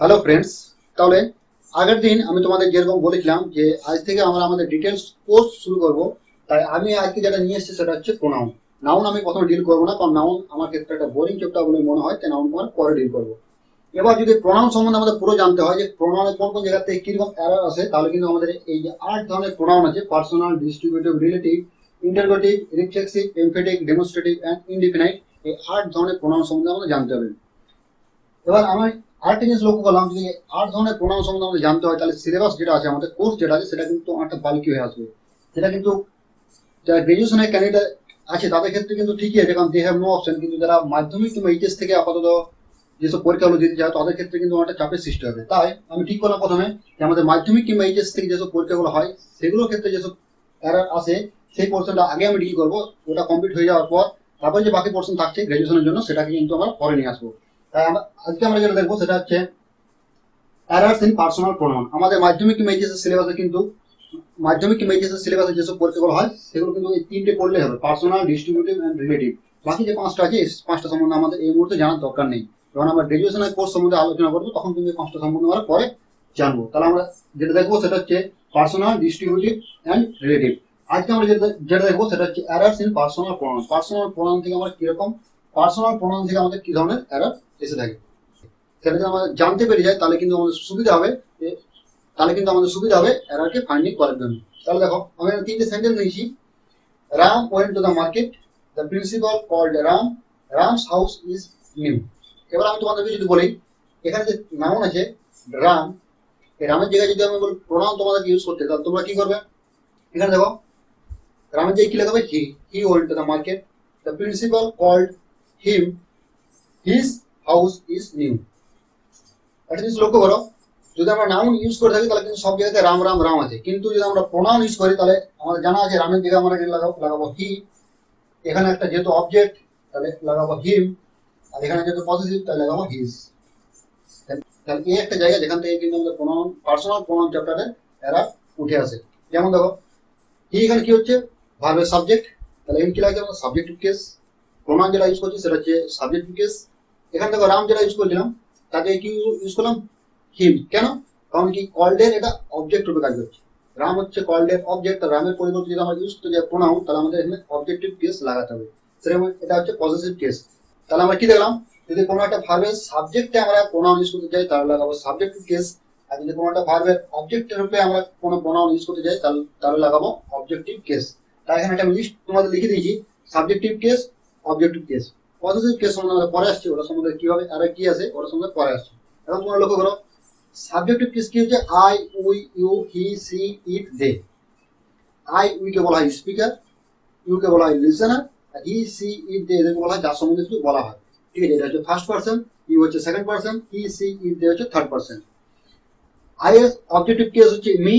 Hello friends, তাহলে আগের দিন আমি তোমাদের যেরকম বলেছিলাম যে আজ থেকে আমরা আমাদের ডিটেলস কোর্স শুরু করব। তাই আমি আজকে যেটা নিয়ে এসেছি সেটা হচ্ছে প্রোনাউন। নাউন আমি প্রথমে ডিল করবো না, কারণ নাউন আমার ক্ষেত্রে একটা বোরিং চ্যাপ্টার বলে মনে হয়, তাই নাউন আমার পরে ডিল করবো। এবার যদি প্রোনাউন সম্বন্ধে আমাদের পুরো জানতে হয় যে প্রোনাউনে কোন কোন জায়গা থেকে কিরকম এরর আসে, তাহলে কিন্তু আমাদের এই যে 8 ধরনের প্রোনাউন আছে, personal, distributive, relative, interrogative, reflexive, emphatic, demonstrative and indefinite, এই 8 ধরনের প্রোনাউন সম্বন্ধে আমাদের জানতে হবে। এবার আমি আরেকটা জিনিস লক্ষ্য করলাম, যদি 8 ধরনের প্রোনাউন সম্বন্ধে আমাদের জানতে হয়, তাহলে সিলেবাস যেটা আছে, আমাদের কোর্স যেটা আছে, সেটা কিন্তু অনেকটা বাল্কি হয়ে আসবে। সেটা কিন্তু যারা গ্রাজুয়েশনের ক্যান্ডিডেট আছে তাদের ক্ষেত্রে কিন্তু ঠিকই আছে, কারণ দে হ্যাভ নো অপশন। কিন্তু যারা মাধ্যমিক কিংবা এইচএস থেকে আপাতত যেসব পরীক্ষাগুলো দিতে চায়, তাদের ক্ষেত্রে কিন্তু অনেকটা চাপের সৃষ্টি হবে। তাই আমি ঠিক করলাম প্রথমে যে আমাদের মাধ্যমিক কিংবা এইচএস থেকে যেসব পরীক্ষাগুলো হয়, সেগুলোর ক্ষেত্রে যেসব এরর আসে, সেই পোর্শনটা আগে আমি ডিল করবো। ওটা কমপ্লিট হয়ে যাওয়ার পর তারপরে যে বাকি পোর্শন থাকছে গ্রাজুয়েশনের জন্য, সেটাকে কিন্তু আমরা পরে নিয়ে আসবো। তাই আজকে আমরা যেটা দেখবো সেটা হচ্ছে এরার্স ইন পার্সোনাল প্রোনাউন। আমাদের মাধ্যমিক কিংবা এইচএস এর সিলেবাসে কিন্তু মাধ্যমিক কিংবা এইচএস এর সিলেবাসে যেসব পরীক্ষাগুলো হয়, সেগুলো কিন্তু এই তিনটে পড়লে হবে: পার্সোনাল, ডিস্ট্রিবিউটিভ এন্ড রিলেটিভ। বাকি যে পাঁচটা আছে, এই পাঁচটা সম্বন্ধে আমাদের এই মুহূর্তে জানার দরকার নেই। যখন আমরা গ্রাজুয়েশনের কোর্স সম্বন্ধে আলোচনা করবো, তখন কিন্তু এই পাঁচটা সম্বন্ধে আমরা পরে জানবো। তাহলে আমরা যেটা দেখবো সেটা হচ্ছে পার্সোনাল, ডিস্ট্রিবিউটিভ এন্ড রিলেটিভ। আজকে আমরা যেটা দেখবো সেটা হচ্ছে errors in personal pronoun. Personal pronoun থেকে আমরা কিরকম, পার্সোনাল প্রোনাউন থেকে আমাদের কি ধরনের এরার এসে থাকে, সেটা যদি আমরা জানতে পেরে যাই, তাহলে কিন্তু আমাদের সুবিধা হবে। এরারকে ফাইন্ডিং করার জন্য। তাহলে দেখো, আমি এখানে তিনটে সেন্টেন্স নিয়েছি। Ram went to the market, the principal called Ram, Ram's house is new. এবার আমি তোমাদেরকে যদি বলি, এখানে যে নাউন আছে রাম, এই রামের জায়গায় যদি আমি বলি প্রোনাউন তোমাদেরকে ইউজ করতে, তাহলে তোমরা কি করবে? এখানে দেখো, রামের জায়গায় কি লেখাবে? He went to the market, the principal called him, his house is new. একটা জিনিস লক্ষ্য করো, যদি আমরা নাউন ইউজ করে থাকি তাহলে কিন্তু সব জায়গাতে রাম রাম রাম আছে, কিন্তু যদি আমরা প্রোনাউন ইউজ করি, তাহলে আমাদের জানা আছে রামের জায়গায় আমরা লাগাবো হি। এখানে একটা যেহেতু অবজেক্ট, তাহলে লাগাবো হিম। আর এখানে যেহেতু পজিটিভ, তাহলে লাগাবো হিজ। তাহলে এই একটা জায়গা যেখান থেকে কিন্তু আমাদের প্রোনাউন, পার্সোনাল প্রোনাউন চ্যাপ্টারে এরা উঠে আসে। যেমন দেখো, হি এখানে কি হচ্ছে? ভার্বের সাবজেক্ট। তাহলে এখানে কি লাগছে? আমাদের সাবজেক্টিভ কেস। প্রোনাউন যেটা ইউজ করছি সেটা হচ্ছে সাবজেক্টিভ কেস। এখানে দেখো, রাম যেটা ইউজ করছিলাম তাকে কি ইউজ করলাম? হিম। কেন? কারণ কি, কল্ডের এটা অবজেক্ট রূপে কাজ করছে। রাম হচ্ছে কল্ডের অবজেক্ট। রামের পরিবর্তে যদি আমরা ইউজ করতে যাই প্রোনাউন, তাহলে আমাদের এখানে অবজেক্টিভ কেস লাগাতে হবে। সেরকম এটা হচ্ছে পজিটিভ কেস। তাহলে আমরা কি দেখলাম? যদি কোনো একটা ভার্বের সাবজেক্টে আমরা প্রোনাউন ইউজ করতে চাই, তাহলে লাগাবো সাবজেক্টিভ কেস। আর যদি কোনো একটা ভার্বের অবজেক্টের রূপে আমরা কোনো প্রোনাউন ইউজ করতে চাই, তাহলে লাগাবো অবজেক্টিভ কেস। তাই এখানে একটা লিস্ট তোমাদের লিখে দিয়েছি: subjective case, objective case. Positive case সম্বন্ধে আমরা পরে আসছি, ওটা সম্বন্ধে কি হবে আর কি আছে ওটা সম্বন্ধে পরে আসছে। এখন তোমরা লক্ষ্য করো, সাবজেক্টিভ কেস কি হচ্ছে? I, we, you, he, she, it, they. I, we কে বলা হয় স্পিকার, ইউ কে বলা হয় listener, R he, she, it, দে এদেরকে বলা হয় যার সম্বন্ধে কিছু বলা হয়। ঠিক আছে, এটা হচ্ছে ফার্স্ট পার্সন, ইউ হচ্ছে second person, he, she, it, দে হচ্ছে থার্ড পার্সন। আই এর অবজেক্টিভ কেস হচ্ছে মি,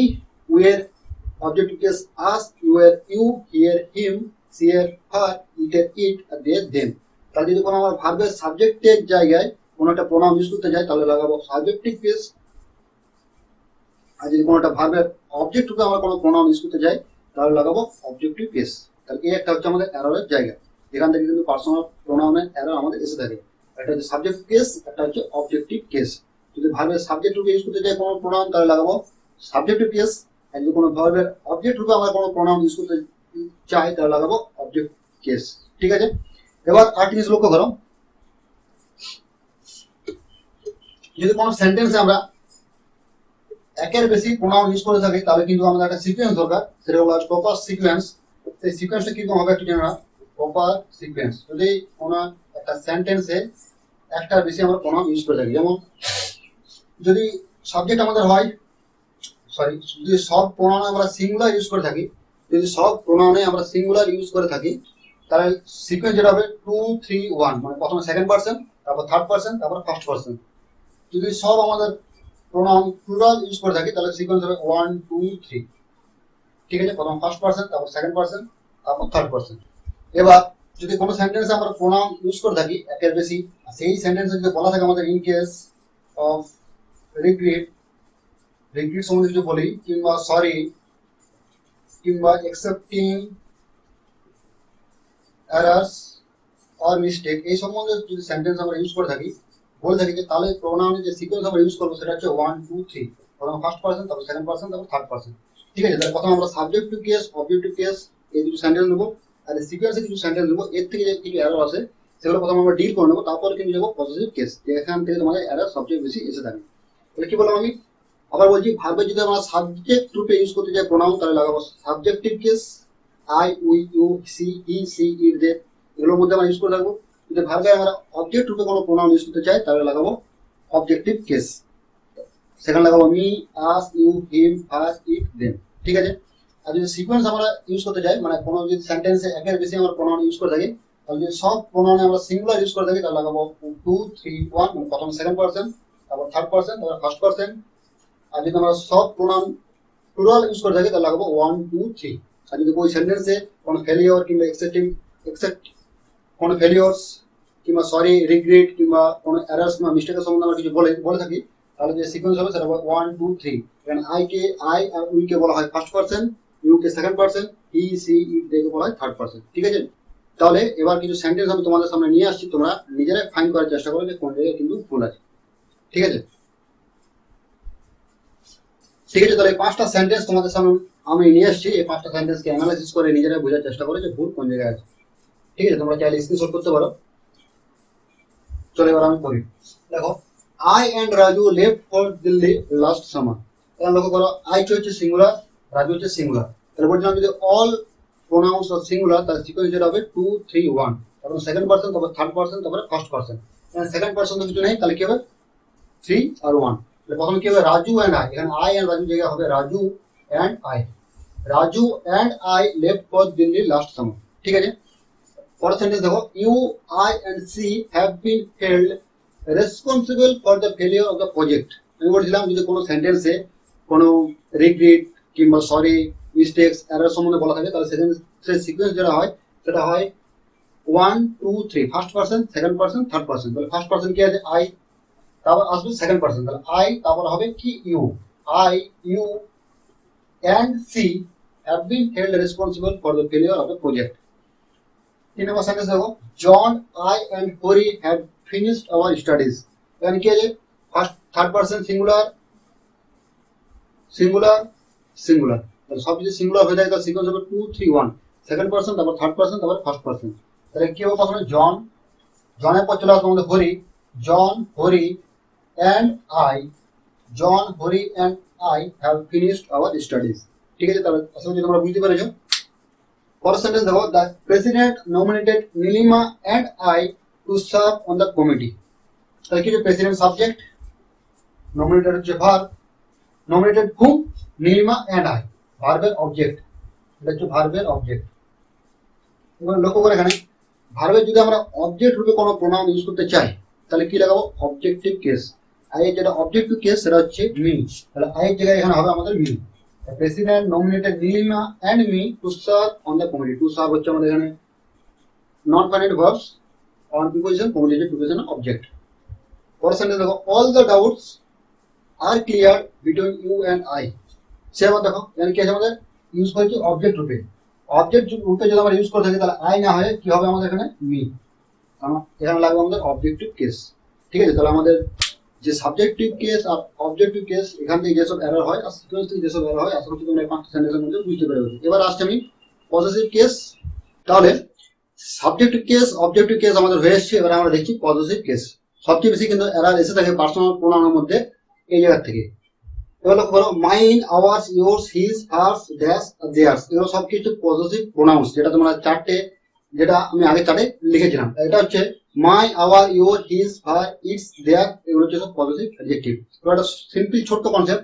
উই এর অবজেক্টিভ কেস আস, ইউ এর ইউ, হি এর হিম, সি এর হার, ইট এর ইট, আর দে এর দেম। তাহলে যদি কোনো আমার ভার্বের সাবজেক্টের জায়গায় কোনো একটা প্রোনাউন ইউজ করতে যাই, তাহলে লাগাবো সাবজেক্টিভ কেস। আর যদি কোনো একটা ভার্বের অবজেক্ট রূপে আমরা কোনো প্রোনাউন ইউজ করতে যাই, তাহলে লাগাবো অবজেক্টিভ কেস। তাহলে এই একটা হচ্ছে আমাদের এররের জায়গা, যেখান থেকে কিন্তু পার্সোনাল প্রোনাউনের এরর আমাদের এসে থাকে। একটা হচ্ছে সাবজেক্ট কেস, একটা হচ্ছে অবজেক্টিভ কেস। যদি ভার্বের সাবজেক্ট রূপে ইউজ করতে চাই কোনো প্রোনাউন, তাহলে লাগাবো সাবজেক্টিভ কেস। আর যদি কোনো ভার্বের অবজেক্ট রূপে আমরা কোনো প্রোনাউন ইউজ করতে চাই, তাহলে লাগাবো অবজেক্ট কেস। ঠিক আছে, এবার আর জিনিস লক্ষ্য করো, যদি কোনো সেন্টেন্সে আমরা একের বেশি প্রোনাউন ইউজ করে থাকি, তাহলে কিন্তু আমাদের একটা সিকোয়েন্স দরকার, সেটা হলো প্রপার সিকোয়েন্স। সেই সিকোয়েন্সটা কিরকম হবে একটু জেনে নাও। প্রপার সিকোয়েন্স, যদি কোনো একটা সেন্টেন্সে একটা বেশি আমরা প্রোনাউন ইউজ করে থাকি, যেমন যদি সাবজেক্ট আমাদের হয়, যদি সব প্রোনাউনে আমরা সিঙ্গুলার ইউজ করে থাকি, তাহলে সিকোয়েন্স যেটা হবে 2 3 1, মানে প্রথমে সেকেন্ড পার্সন, তারপর থার্ড পার্সন, তারপর ফার্স্ট পার্সন। যদি সব আমাদের প্রোনাউন প্লুরাল ইউজ করে থাকি, তাহলে সিকোয়েন্স হবে 1 2 3। ঠিক আছে, প্রথম ফার্স্ট পার্সন, তারপর সেকেন্ড পার্সন, তারপর থার্ড পার্সন। এবার যদি কোনো সেন্টেন্সে আমরা প্রোনাউন ইউজ করে থাকি একের বেশি, সেই সেন্টেন্সে যদি বলা থাকে আমাদের ইন কেস অফ রিগ্রেট, সম্বন্ধে কিছু বলি, কিংবা সরি, কিংবা অ্যাকসেপ্টিং এরার্স অর মিস্টেক, এই সম্বন্ধে যদি সেন্টেন্স আমরা ইউজ করে থাকি, বলে থাকি যে তাহলে প্রোনাউনের যে সিকোয়েন্স আমরা ইউজ করবো সেটা হচ্ছে 1 2 3, প্রথম ফার্স্ট পারসন, তারপর সেকেন্ড পারসন, তারপর থার্ড পারসন। ঠিক আছে, তাহলে প্রথম আমরা subjective case, objective case এই দুটো সেন্টেন্স নেবো, আর সিকোয়েন্সে কিছু সেন্টেন্স নেবো। এর থেকে যে কিছু এরর আছে সেগুলো প্রথম আমরা ডিল করে নেবো, তারপরে কিন্তু যাবো পজিটিভ কেস, যেখান থেকে তোমাদের এরর সবচেয়ে বেশি এসে থাকে। তাহলে কি বললাম আমি, আবার বলছি, ভার্বে যদি আমরা সাবজেক্ট রূপে ইউজ করতে চাই প্রোনাউন, তাহলে লাগাবো subjective case, I, we, you, she, he, she, it, they, এগুলোর মধ্যে আমরা ইউজ করে থাকবো। যদি ভার্বে আমরা অবজেক্ট রূপে কোনো প্রোনাউন ইউজ করতে চাই তাহলে লাগাবো অবজেক্টিভ কেস, সেখানে লাগাবো me, us, you, him, her, it, them. ঠিক আছে, আর যদি সিকোয়েন্স আমরা ইউজ করতে চাই, মানে কোনো যদি সেন্টেন্সে একের বেশি আমরা প্রোনাউন ইউজ করে থাকি, তাহলে যদি সব প্রোনাউনে আমরা সিঙ্গুলার ইউজ করে থাকি তাহলে লাগাবো 2 3 1, মানে প্রথম সেকেন্ড পারসন, তারপর থার্ড পারসন, তারপর ফার্স্ট পারসন। আর যদি আমরা সব প্রোনাউন প্লুরাল ইউজ করে থাকি তাহলে লাগাবো 1 2 3। আর যদি ওই সেন্টেন্সে কোনো ফেলিওর কিংবা কোনো ফেলিওরস কিংবা সরি, রিগ্রেট কিংবা কোনো এরার্স কিংবা মিস্টেকের সম্বন্ধে আমরা কিছু বলে থাকি, তাহলে যে সিকোয়েন্স হবে সেটা 1 2 3। কারণ আই আর উই কে বলা হয় ফার্স্ট পারসন, ইউ কে second person, he, she, it, they কে বলা হয় থার্ড পারসন। ঠিক আছে, তাহলে এবার কিছু সেন্টেন্স আমি তোমাদের সামনে নিয়ে আসছি, তোমরা নিজেরাই ফাইন্ড করার চেষ্টা করো যে কোন জায়গায় কিন্তু ভুল আছে। ঠিক আছে, ঠিক আছে, তাহলে 5টা সেন্টেন্স তোমাদের সামনে আমি নিয়ে আসছি, এই 5টা সেন্টেন্সকে অ্যানালাইসিস করে নিজেরাই বোঝার চেষ্টা করো যে ভুল কোন জায়গায় আছে। ঠিক আছে, তোমরা চাইলে স্ক্রিনশট করতে পারো। চলো এবার আমি পড়ি। দেখো, I and Raju left for Delhi last summer. তাহলে লক্ষ্য করো, আই হচ্ছে সিঙ্গুলার, রাজু হচ্ছে সিঙ্গুলার। তাহলে বলছিলাম যদি অল প্রোনাউন্স অফ সিঙ্গুলার, তার সিকোয়েন্স যেটা হবে 2 3 1, তারপর সেকেন্ড পারসন, তারপর থার্ড পারসন, তারপরে ফার্স্ট পারসন। সেকেন্ড পারসন তো কিছু নেই, তাহলে কি হবে 3 আর 1। প্রথমে কি হবে রাজু এন্ড আই, এখানে আই এন্ড রাজু জায়গা হবে Raju and I. Raju and I left for Delhi last summer. ঠিক আছে, পরের সেন্টেন্স দেখো, you, I and she have been held responsible for the failure of the project. আমি বলছিলাম যদি কোনো সেন্টেন্সে কোনো রিগ্রেট কিংবা সরি, মিস্টেক্স, এরর সম্বন্ধে বলা থাকে তাহলে সেন্টেন্সের সিকোয়েন্স যেটা হয় সেটা হয় 1 2 3, first person, second person, third person. তাহলে ফার্স্ট পারসন কি আছে আই, তারপর আসবে সেকেন্ড পারসন, তাহলে আই, তারপর হবে কি you. I, you and C have been held responsible for the failure of the project. In our sentence দেখো, John, I and Hori had finished our studies. এখানে কি আছে first third person singular singular singular, তাহলে সব যদি singular হয়ে যায় তাহলে সিকোয়েন্স হবে 2 3 1, সেকেন্ড পারসন, তারপর থার্ড পারসন, তারপর ফার্স্ট পারসন। তাহলে কি হবে প্রথমে জন, জনের পর চলে আসবে আমাদের হরি, জন, Hari and I, John, Hori and I have finished our studies. ঠিক আছে, তাহলে আশা করি তোমরা বুঝতে পেরেছো। পরের সেন্টেন্স দেখো, the president nominated Nilima and I to serve on the committee. তাহলে কি যে প্রেসিডেন্ট সাবজেক্ট, nominated হচ্ছে verb, nominated whom, Nilima and I, ভার্বের অবজেক্ট, এটা হচ্ছে ভার্বের অবজেক্ট। এবার লক্ষ্য করে এখানে ভার্বের যদি আমরা অবজেক্ট রূপে কোনো প্রোনাউন ইউজ করতে চাই তাহলে কি লাগাবো অবজেক্টিভ কেস। আই এর যেটা অবজেক্টিভ কেস সেটা হচ্ছে মি, তাহলে আই এর জায়গায় এখানে হবে আমাদের me. President nominated Nilima and me to serve on the committee. To serve হচ্ছে আমাদের এখানে non finite verbs, on preposition, completed preposition, object. পরের সেন্টেন্স দেখো, all the doubts are cleared between you and I. সে আবার দেখো এখানে কি আছে আমাদের ইউজ করেছি অবজেক্ট রূপে। অবজেক্ট রূপে যদি আমরা ইউজ করে থাকি তাহলে আই না হয় কি হবে আমাদের এখানে মি, এখানে লাগবে আমাদের অবজেক্টিভ কেস। ঠিক আছে, তাহলে আমাদের যে সাবজেক্টিভ কেস আর অবজেক্টিভ কেস এখান থেকে যেসব এরর হয় আর সিকোয়েন্স থেকে যেসব এরর হয় আশা করছি তোমরা এই 5টা সেন্টেন্সের মধ্যে বুঝতে পেরেছো। এবার আসছে আমি পজিটিভ কেস। তাহলে সাবজেক্টিভ কেস, অবজেক্টিভ কেস আমাদের হয়ে এসেছে, এবার আমরা দেখছি পজিটিভ কেস। সবচেয়ে বেশি কিন্তু এরর এসে থাকে পার্সোনাল প্রোনাউনের মধ্যে এই জায়গা থেকে। এবার লক্ষ্য করো, mine, ours, yours, his, hers, that's, theirs, এগুলো সবকিছু পজিটিভ প্রোনাউন্স, যেটা তোমরা চারটে যেটা আমি আগে চার্টে লিখেছিলাম। এটা হচ্ছে my, our, your, his, her, its, their, এগুলো হচ্ছে সব পজিটিভ অ্যাডজেক্টিভ। একটা সিম্পল ছোট্ট কনসেপ্ট,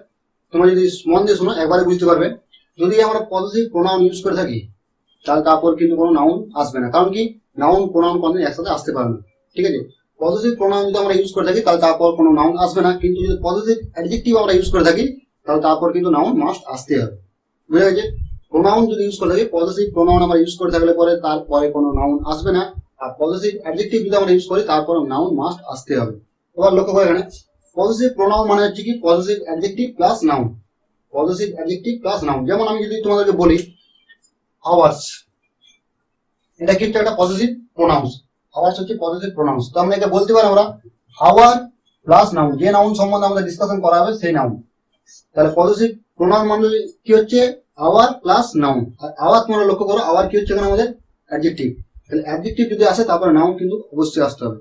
তোমরা যদি মন দিয়ে শোনো একবারে বুঝতে পারবে। যদি আমরা পজিটিভ প্রোনাউন ইউজ করে থাকি তাহলে তারপর কিন্তু কোনো নাউন আসবে না, কারণ কি নাউন প্রোনাউন কোনদিন একসাথে আসতে পারে না। ঠিক আছে, পজিটিভ প্রোনাউন যদি আমরা ইউজ করে থাকি তাহলে তারপর কোনো নাউন আসবে না, কিন্তু যদি পজিটিভ অ্যাডজেক্টিভ আমরা ইউজ করে থাকি তাহলে তারপর কিন্তু নাউন মাস্ট আসতে হবে। বুঝা গেছে, প্রোনাউন যদি ইউজ করে থাকি, পজিটিভ প্রোনাউন আমরা ইউজ করে থাকলে পরে তারপরে কোনো নাউন আসবে না, আর পজিটিভ অ্যাডজেক্টিভ যদি আমরা ইউজ করি তারপর নাউন মাস্ট আসতে হবে। এবার লক্ষ্য করে এখানে পজিটিভ প্রোনাউন মানে হচ্ছে কি positive adjective plus noun, positive adjective plus noun. যেমন আমি যদি তোমাদেরকে বলি আওয়ার্স, এটা কিন্তু একটা পজিটিভ প্রোনাউন্স, আওয়ার্স হচ্ছে পজিটিভ প্রোনাউন্স। তো আমরা এটা বলতে পারি আমরা আওয়ার প্লাস নাউন, যে নাউন সম্বন্ধে আমাদের ডিসকাশন করা হবে সেই নাউন। তাহলে পজিটিভ প্রোনাউন মানে কি হচ্ছে our plus noun. R hour তোমরা লক্ষ্য করো, আওয়ার কি হচ্ছে এখানে আমাদের অ্যাডজেক্টিভ। তাহলে অ্যাডজেক্টিভ যদি আসে তারপরে নাউন কিন্তু অবশ্যই আসতে হবে।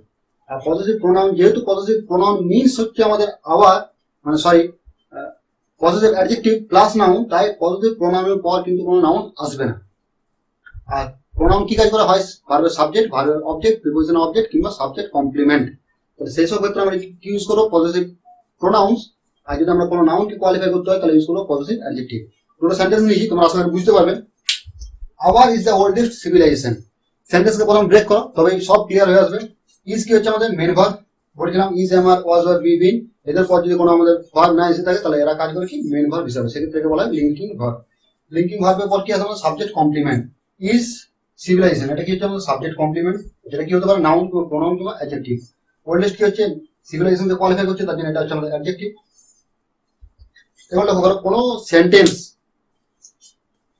আর পজিটিভ প্রোনাউন, যেহেতু পজিটিভ প্রোনাউন মিনস হচ্ছে আমাদের আওয়ার, মানে sorry positive adjective plus noun, তাই পজিটিভ প্রোনাউনের পর কিন্তু কোনো নাউন আসবে না। আর প্রোনাউন কি কাজ করা হয়, ভার্বের সাবজেক্ট, ভার্বের অবজেক্ট, প্রিপোজিশন অবজেক্ট কিংবা সাবজেক্ট কমপ্লিমেন্ট। তাহলে সেই সব ক্ষেত্রে আমরা কি ইউজ করবো পজিটিভ প্রোনাউন্স। আর যদি আমরা কোনো নাউনকে কোয়ালিফাই করতে হয় তাহলে ইউজ করবো পজিটিভ অ্যাডজেক্টিভ। দুটো সেন্টেন্স নিয়েছি, তোমরা আসলে বুঝতে পারবে। Our is the oldest civilisation, সেন্টেন্সকে প্রথম ব্রেক করো তবে সব ক্লিয়ার হয়ে আসবে। ইজ কি হচ্ছে আমাদের মেন ভার্ব, বলেছিলাম is, am, are, was, were, be, been, এদের পর যদি কোনো আমাদের ভার্ব না এসে থাকে তাহলে এরা কাজ করে কি মেন ভার্ব হিসাবে, সেক্ষেত্রে বলা হয় লিঙ্কিং ভার্ব। লিঙ্কিং ভার্বের পর কি আছে আমাদের সাবজেক্ট কমপ্লিমেন্ট। ইজ সিভিলাইজেশন, এটা কি হচ্ছে আমাদের সাবজেক্ট কমপ্লিমেন্ট, যেটা কি হতে পারে নাউন, প্রোনাউন কিংবা অ্যাডজেক্টিভ। ওল্ডেস্ট কি হচ্ছে সিভিলাইজেশন কে কোয়ালিফাই করছে, তার জন্য এটা হচ্ছে আমাদের অ্যাডজেক্টিভ। এবার লক্ষ্য করো, কোনো সেন্টেন্স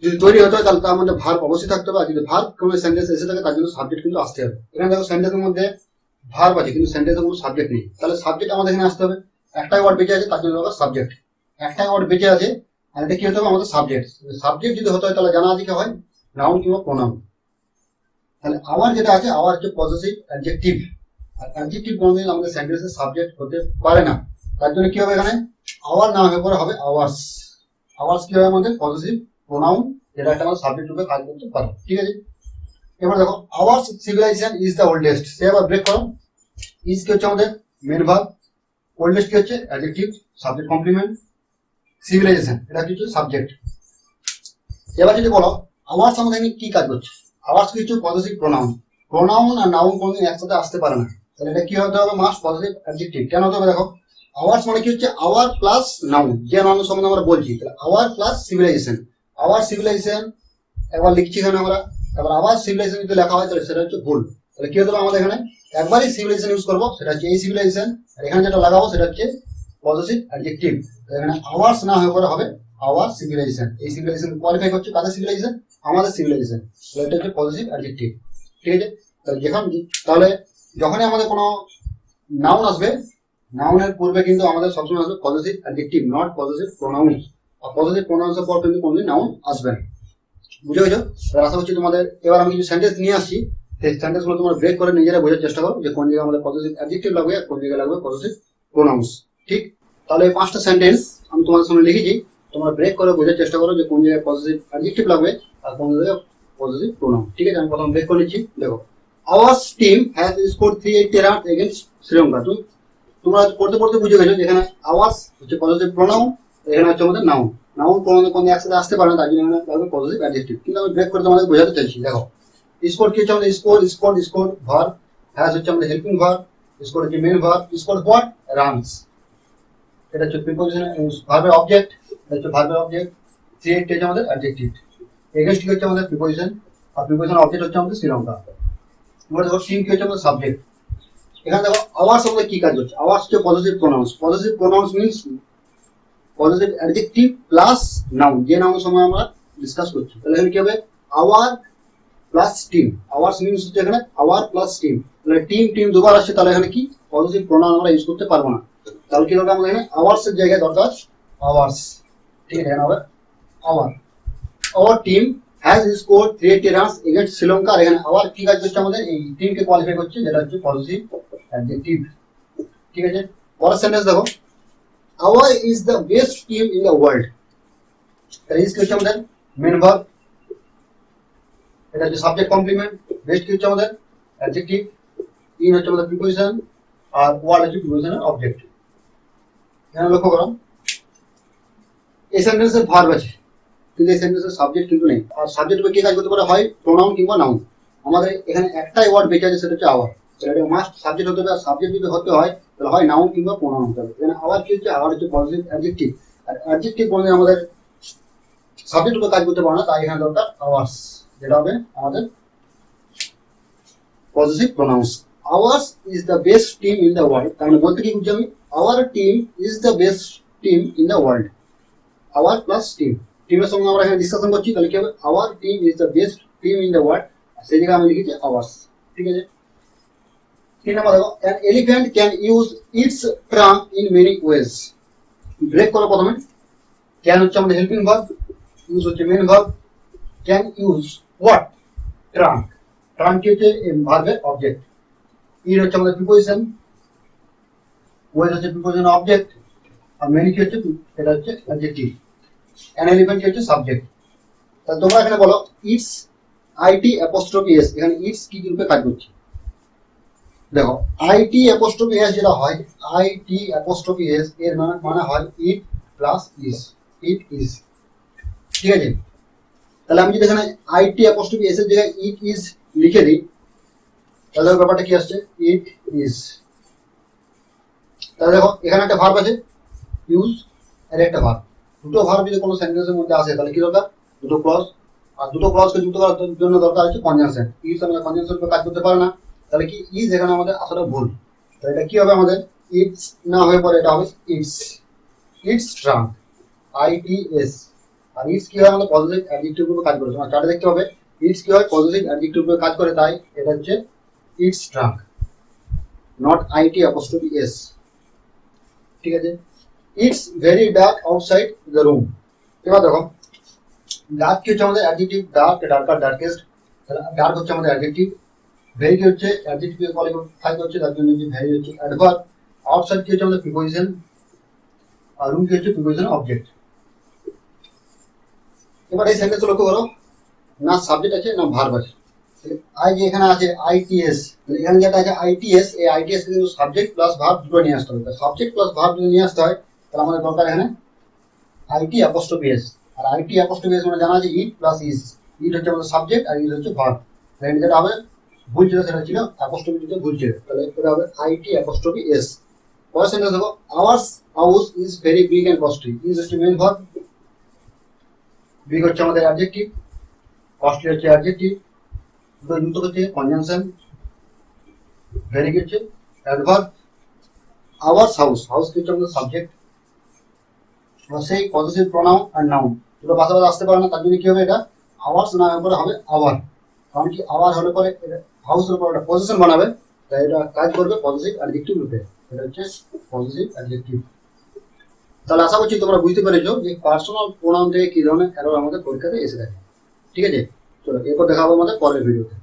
যদি তৈরি হতে হয় তাহলে তার মধ্যে ভার্ব অবশ্যই থাকতে হবে। আর যদি ভার্ব কোনো সেন্টেন্স এসে থাকে তার জন্য সাবজেক্ট কিন্তু আসতে হবে। এখানে দেখো সেন্টেন্সের মধ্যে ভার্ব আছে কিন্তু সেন্টেন্সে কোনো সাবজেক্ট নেই, তাহলে সাবজেক্ট আমাদের এখানে আসতে হবে। একটাই ওয়ার্ড বেঁচে আছে তার জন্য সাবজেক্ট, একটাই ওয়ার্ড বেঁচে আছে আর এটা কি হতে হবে আমাদের সাবজেক্ট। সাবজেক্ট যদি হতে হয় তাহলে জানা আছে কি হয় নাউন কিংবা প্রোনাউন। তাহলে আওয়ার যেটা আছে, আওয়ার হচ্ছে পজিটিভ অ্যাডজেক্টিভ। আর অ্যাডজেক্টিভ কোনোদিন আমাদের সেন্টেন্সের সাবজেক্ট হতে পারে না, তার জন্য কি হবে এখানে আওয়ার না হয়ে পরে হবে আওয়ার্স। আওয়ার্স কি হবে আমাদের পজিটিভ প্রোনাউন, যেটা একটা আমাদের সাবজেক্ট রূপে কাজ করতে পারে। ঠিক আছে, এবার দেখো ours civilisation is the oldest, সে আবার ব্রেক করো। ইজ কি হচ্ছে আমাদের মেন ভার্ব, ওল্ডেস্ট কি হচ্ছে অ্যাডজেক্টিভ, সাবজেক্ট কমপ্লিমেন্ট, সিভিলাইজেশন এটা কি হচ্ছে সাবজেক্ট। এবার যদি বলো আওয়ার্স আমাদের কি কাজ করছে, আওয়ার্স কি হচ্ছে পজিটিভ প্রোনাউন। প্রোনাউন আর নাউন কোনদিন একসাথে আসতে পারে না, তাহলে এটা কি হতে হবে মাস্ট পজিটিভ অ্যাডজেক্টিভ। কেন হতে হবে দেখো, আওয়ার্স মানে কি হচ্ছে আওয়ার প্লাস নাউন, যে নাউন সম্বন্ধে আমরা বলছি, তাহলে our plus civilisation. Our civilisation একবার লিখছি এখানে আমরা, তারপর আবার সিভিলাইজেশন যদি লেখা হয় তাহলে সেটা হচ্ছে ভুল। তাহলে কি হতে হবে আমাদের এখানে একবারই সিভিলাইজেশন ইউজ করবো, সেটা হচ্ছে এই সিভিলাইজেশন, আর এখানে যেটা লাগাবো সেটা হচ্ছে পজিটিভ অ্যাডজেক্টিভ। এখানে আওয়ার্স না হয়ে পরে হবে আওয়ার সিভিলাইজেশন। এই সিভিলাইজেশন কোয়ালিফাই করছে কাদের সিভিলাইজেশন, আমাদের সিভিলাইজেশন। তাহলে এটা হচ্ছে পজিটিভ অ্যাডজেক্টিভ। ঠিক আছে, তাহলে যখনই আমাদের কোনো নাউন আসবে, নাউনের পূর্বে কিন্তু আমাদের সবসময় আসবে positive adjective, not positive pronouns. আর পজিটিভ প্রোনাউন্সের পর কিন্তু কোনোদিন নাউন আসবে না। বুঝে গেছো? আশা করছি তোমাদের। এবার আমি কিছু সেন্টেন্স নিয়ে আসছি, সেই সেন্টেন্স গুলো তোমরা ব্রেক করে নিজেরা বোঝার চেষ্টা করো যে কোন জায়গায় আমাদের পজিটিভ অ্যাডজেক্টিভ লাগবে আর কোন জায়গায় লাগবে পজিটিভ প্রোনাউন্স। ঠিক, তাহলে এই 5টা সেন্টেন্স আমি তোমাদের সামনে লিখেছি, তোমরা ব্রেক করে বোঝার চেষ্টা করো যে কোন জায়গায় পজিটিভ অ্যাডজেক্টিভ লাগবে আর কোন জায়গায় পজিটিভ প্রোনাউন। ঠিক আছে, আমি প্রথম ব্রেক করে নিচ্ছি। দেখো, hour team has scored 380 runs against Sri Lanka. তোমরা পড়তে পড়তে বুঝে গেছো যেখানে আওয়ার্স হচ্ছে পজিটিভ প্রোনাউন, এখানে হচ্ছে আমাদের নাউন। নাউন কোনো একসাথে আসতে পারে না, তার জন্য লাগবে পজিটিভ অ্যাডজেক্টিভ। কিন্তু আমি ব্রেক করে তোমাদের বোঝাতে চাইছি। দেখো, স্কোর কি হচ্ছে আমাদের স্কোর ভার্ব, হ্যাজ হচ্ছে আমাদের হেল্পিং ভার্ব, স্কোর হচ্ছে main verb, score what runs, এটা হচ্ছে প্রিপোজিশন ভার্বের অবজেক্ট, এটা হচ্ছে ভার্বের অবজেক্ট, 380 হচ্ছে আমাদের অ্যাডজেক্টিভ, এগেইনস্ট কি হচ্ছে আমাদের প্রিপোজিশন, আর প্রিপোজিশন অবজেক্ট হচ্ছে আমাদের শ্রীলঙ্কা। এবার দেখো টিম কি হচ্ছে আমাদের সাবজেক্ট। এখানে দেখো আওয়ার্স আমাদের কি কাজ করছে, আওয়ার্স হচ্ছে positive pronounce. Positive pronounce means positive adjective plus noun, যে নাউনের সময় আমরা ডিসকাস করছি। তাহলে এখানে কি হবে our plus team. Ours means হচ্ছে এখানে আওয়ার প্লাস টিম। তাহলে টিম দুবার আসছে, তাহলে এখানে কি পজিটিভ প্রোনাউন আমরা ইউজ করতে পারবো না। তাহলে কি হবে আমাদের এখানে আওয়ার্স এর জায়গায় দরকার আওয়ার্স। ঠিক আছে, এখানে হবে our team has scored 380 runs against Sri Lanka. আর এখানে আওয়ার কি কাজ করছে আমাদের এই টিমকে কোয়ালিফাই করছে, যেটা হচ্ছে পজিটিভ অ্যাডজেক্টিভ। ঠিক আছে, পরের সেন্টেন্স দেখো, our is the best team in the world. তাহলে ইজ কি হচ্ছে আমাদের মেন ভার্ব, এটা হচ্ছে সাবজেক্ট কমপ্লিমেন্ট, বেস্ট কি হচ্ছে আমাদের অ্যাডজেক্টিভ, ইন হচ্ছে আমাদের প্রিপোজিশন, আর ওয়ার্ড হচ্ছে প্রিপোজিশনের অবজেক্ট। এখানে লক্ষ্য করো এই সেন্টেন্সের ভার্ব আছে কিন্তু এই সেন্টেন্সের সাবজেক্ট কিন্তু নেই। আর সাবজেক্ট কি কাজ করতে পারে, হয় প্রোনাউন কিংবা নাউন। আমাদের এখানে একটাই ওয়ার্ড বেঁচে আছে, সেটা হচ্ছে আওয়ার। এটা মাস্ট সাবজেক্ট হতে হবে, আর সাবজেক্ট যদি হতে হয় তাহলে হয় নাউন কিংবা প্রোনাউন হতে হবে। এখানে আওয়ার কি হচ্ছে, আওয়ার হচ্ছে পজিটিভ অ্যাডজেক্টিভ, আর অ্যাডজেক্টিভ বলতে আমাদের সাবজেক্ট উপর কাজ করতে পারে না, তাই এখানে দরকার আওয়ার্স, যেটা হবে আমাদের positive pronouns. Ours is the best team in the world. তার মানে বলতে কি বুঝছি আমি, our team is the best team in the world. Our plus team, টিমের সঙ্গে আমরা এখানে ডিসকাশন করছি, তাহলে কি হবে our team is the best team in the world, সেই জায়গায় আমি লিখেছি আওয়ার্স। ঠিক আছে, 3 নম্বর দেখো an elephant can use its trunk in many ways break করো প্রথমে can হচ্ছে আমাদের হেল্পিং ভার্ব use হচ্ছে main verb can use what trunk trunk কি হচ্ছে ভার্বের অবজেক্ট it হচ্ছে আমাদের প্রিপোজিশন ways হচ্ছে প্রিপোজিশন অবজেক্ট আর many কি হচ্ছে এটা হচ্ছে অ্যাডজেক্টিভ an elephant কি হচ্ছে সাবজেক্ট তাহলে তোমরা এখানে বলো its it apostrophe s এখানে its কি রূপে কাজ করছে দেখো it apostrophe s যেটা হয় it apostrophe s এর মানে হয় it plus is it is ঠিক আছে তাহলে আমি যদি এখানে it apostrophe s এর জায়গায় it is লিখে দিই তাহলে ব্যাপারটা কি আসছে it is তাহলে দেখো এখানে একটা ভার্ব আছে ইউজ আর একটা ভার্ব দুটো ভার্ব যদি কোনো সেন্টেন্সের মধ্যে আসে তাহলে কি দরকার দুটো ক্লজ আর দুটো ক্লজকে যুক্ত করার জন্য দরকার হচ্ছে কনজাংশন ইজ আমাদের কনজাংশন রূপে কাজ করতে পারে না তাহলে কি ইজ এখানে আমাদের আসলে ভুল তাহলে এটা কি হবে আমাদের ইটস না হয়ে পরে এটা হবে ইটস ইটস ট্রাঙ্ক ITS আর ইটস কি হয় আমাদের পজিটিভ অ্যাডজেক্টিভ রূপে কাজ করে তোমরা চার্টে দেখতে হবে ইটস কি হয় পজিটিভ অ্যাডজেক্টিভ রূপে কাজ করে তাই এটা হচ্ছে it's trunk not IT apostrophe s ঠিক আছে it's very dark outside the room এবার দেখো ডার্ক কি হচ্ছে আমাদের অ্যাডজেক্টিভ ডার্ক ডার্কার ডার্কেস্ট তাহলে ডার্ক হচ্ছে আমাদের অ্যাডজেক্টিভ ভেরি কি হচ্ছে অ্যাডজেক্টিভ কোয়ালিফাই করছে তার জন্য যে ভেরি হচ্ছে অ্যাডভার্ব আউটসাইড কি হচ্ছে আমাদের প্রিপোজিশন আর রুম কি হচ্ছে প্রিপোজিশন অবজেক্ট এবার এই সেন্টেন্স লক্ষ্য করো না সাবজেক্ট আছে না ভার্ব আছে আই যে এখানে আছে ITS এখানে যেটা আছে ITS এই ITS কে কিন্তু সাবজেক্ট প্লাস ভার্ব দুটো নিয়ে আসতে হবে সাবজেক্ট প্লাস ভার্ব যদি নিয়ে আসতে হয় তাহলে আমাদের দরকার এখানে IT apostrophe s R IT apostrophe s মানে জানা আছে it plus is it হচ্ছে আমাদের সাবজেক্ট আর is হচ্ছে ভার্ব তাহলে যেটা হবে ভুল ছিল সেটা ছিল apostrophe দিতে ভুল ছিল তাহলে এটা হবে IT apostrophe s পরের সেন্টেন্স দেখো ours house is very big and costly is হচ্ছে মেইন ভার্ব বিগ হচ্ছে আমাদের অ্যাডজেক্টিভ কস্টলি হচ্ছে অ্যাডজেক্টিভ দুটো যুক্ত হচ্ছে কনজাংশন ভেরি কি হচ্ছে অ্যাডভার্ব আওয়ার্স হাউস হাউস কি হচ্ছে আমাদের সাবজেক্ট সেই পজিটিভ প্রোনাউন আর নাউন দুটো পাশাপাশি আসতে পারে না তার জন্য কি হবে এটা আওয়ার্স না পরে হবে আওয়ার কারণ কি আওয়ার হলে পরে হাউসের উপর একটা পজিশন বানাবে তাই এটা কাজ করবে পজিটিভ অ্যাডজেক্টিভ রূপে এটা হচ্ছে পজিটিভ অ্যাডজেক্টিভ তাহলে আশা করছি তোমরা বুঝতে পেরেছো যে পার্সোনাল প্রোনাউন থেকে কি ধরনের এরর আমাদের পরীক্ষাতে এসে থাকে ঠিক আছে চলো এরপর দেখা হবে আমাদের পরের ভিডিওতে